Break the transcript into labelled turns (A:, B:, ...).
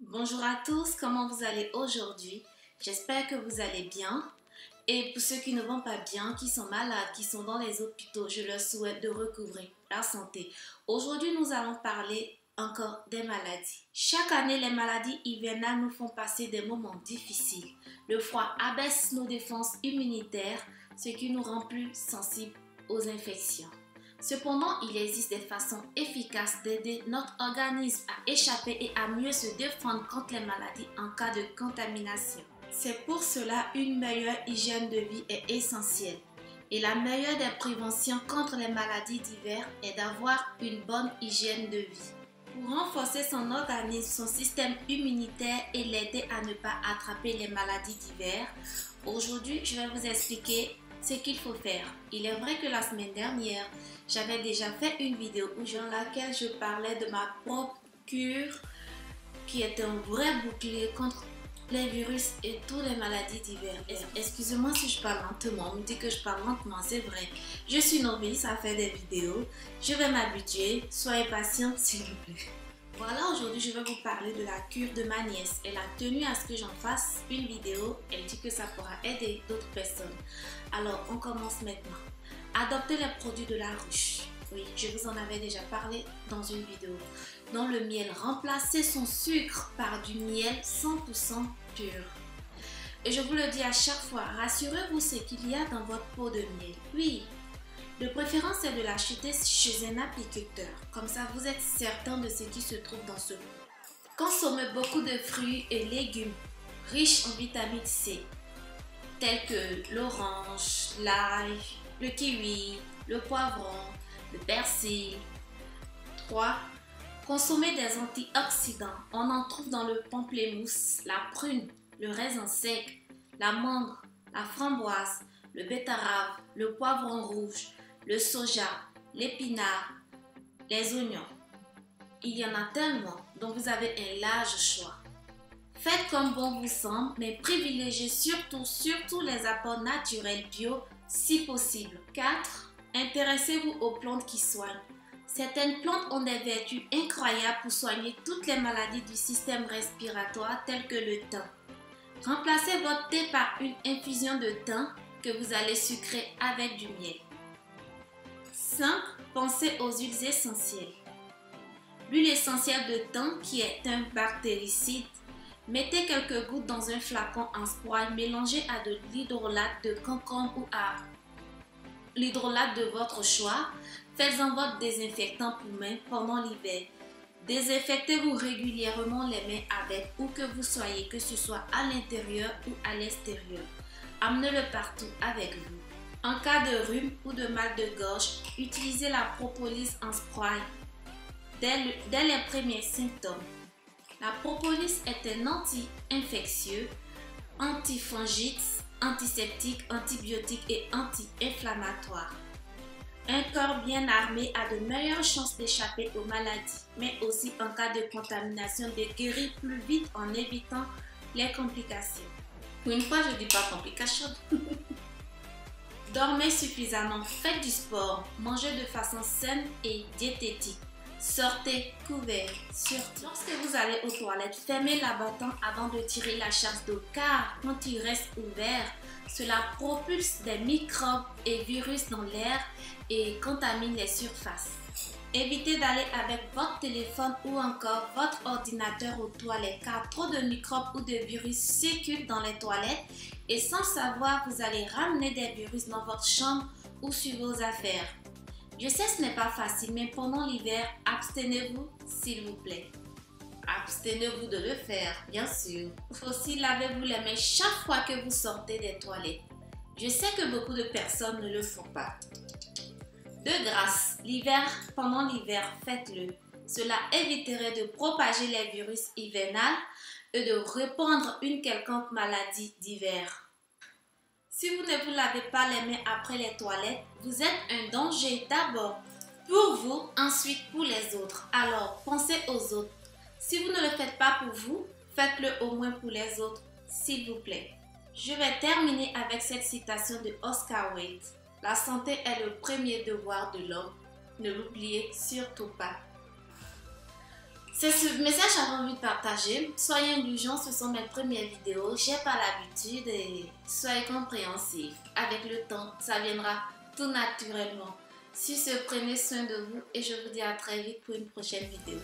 A: Bonjour à tous, comment vous allez aujourd'hui? J'espère que vous allez bien. Et pour ceux qui ne vont pas bien, qui sont malades, qui sont dans les hôpitaux, je leur souhaite de recouvrer la santé. Aujourd'hui, nous allons parler encore des maladies. Chaque année, les maladies hivernales nous font passer des moments difficiles. Le froid abaisse nos défenses immunitaires, ce qui nous rend plus sensibles aux infections. Cependant, il existe des façons efficaces d'aider notre organisme à échapper et à mieux se défendre contre les maladies en cas de contamination. C'est pour cela une meilleure hygiène de vie est essentielle. Et la meilleure des préventions contre les maladies d'hiver est d'avoir une bonne hygiène de vie. Pour renforcer son organisme, son système immunitaire et l'aider à ne pas attraper les maladies d'hiver, aujourd'hui je vais vous expliquer ce qu'il faut faire. Il est vrai que la semaine dernière, j'avais déjà fait une vidéo dans laquelle je parlais de ma propre cure qui est un vrai bouclier contre les virus et toutes les maladies d'hiver. Excusez-moi si je parle lentement, on me dit que je parle lentement, c'est vrai. Je suis novice à faire des vidéos, je vais m'habituer, soyez patient s'il vous plaît. Voilà, aujourd'hui je vais vous parler de la cure de ma nièce. Elle a tenu à ce que j'en fasse une vidéo, elle dit que ça pourra aider d'autres personnes. Alors on commence maintenant. Adoptez les produits de la ruche. Oui, je vous en avais déjà parlé dans une vidéo. Dans le miel, remplacez son sucre par du miel 100% pur. Et je vous le dis à chaque fois, rassurez-vous ce qu'il y a dans votre pot de miel. Oui, de préférence, c'est de l'acheter chez un apiculteur. Comme ça, vous êtes certain de ce qui se trouve dans ce pot. Consommez beaucoup de fruits et légumes riches en vitamine C, tels que l'orange, l'ail, le kiwi, le poivron, le persil. 3. Consommez des antioxydants. On en trouve dans le pamplemousse, la prune, le raisin sec, la mangue, la framboise, le betterave, le poivron rouge, le soja, l'épinard, les oignons. Il y en a tellement, donc vous avez un large choix. Faites comme bon vous semble, mais privilégiez surtout les apports naturels bio si possible. 4. Intéressez-vous aux plantes qui soignent. Certaines plantes ont des vertus incroyables pour soigner toutes les maladies du système respiratoire telles que le thym. Remplacez votre thé par une infusion de thym que vous allez sucrer avec du miel. 5. Pensez aux huiles essentielles. L'huile essentielle de thym qui est un bactéricide. Mettez quelques gouttes dans un flacon en spray mélangé à de l'hydrolat de concombre ou à l'hydrolat de votre choix. Faites-en votre désinfectant pour mains pendant l'hiver. Désinfectez-vous régulièrement les mains avec où que vous soyez, que ce soit à l'intérieur ou à l'extérieur. Amenez-le partout avec vous. En cas de rhume ou de mal de gorge, utilisez la propolis en spray dès les premiers symptômes. La propolis est un anti-infectieux, antifongite, antiseptique, antibiotique et anti-inflammatoire. Un corps bien armé a de meilleures chances d'échapper aux maladies, mais aussi en cas de contamination de guérir plus vite en évitant les complications. Pour une fois, je ne dis pas complications. Dormez suffisamment, faites du sport, mangez de façon saine et diététique. Sortez couvert, surtout. Lorsque vous allez aux toilettes, fermez l'abattant avant de tirer la chasse d'eau car quand il reste ouvert, cela propulse des microbes et virus dans l'air et contamine les surfaces. Évitez d'aller avec votre téléphone ou encore votre ordinateur aux toilettes car trop de microbes ou de virus circulent dans les toilettes et sans savoir, vous allez ramener des virus dans votre chambre ou sur vos affaires. Je sais ce n'est pas facile, mais pendant l'hiver, abstenez-vous s'il vous plaît. Abstenez-vous de le faire, bien sûr. Aussi, lavez-vous les mains chaque fois que vous sortez des toilettes. Je sais que beaucoup de personnes ne le font pas. De grâce, pendant l'hiver, faites-le. Cela éviterait de propager les virus hivernales et de répandre une quelconque maladie d'hiver. Si vous ne vous lavez pas les mains après les toilettes, vous êtes un danger d'abord pour vous, ensuite pour les autres. Alors, pensez aux autres. Si vous ne le faites pas pour vous, faites-le au moins pour les autres, s'il vous plaît. Je vais terminer avec cette citation de Oscar Wilde. La santé est le premier devoir de l'homme. Ne l'oubliez surtout pas. C'est ce message que j'avais envie de partager. Soyez indulgents, ce sont mes premières vidéos. J'ai pas l'habitude et soyez compréhensifs. Avec le temps, ça viendra tout naturellement. Sur ce, prenez soin de vous et je vous dis à très vite pour une prochaine vidéo.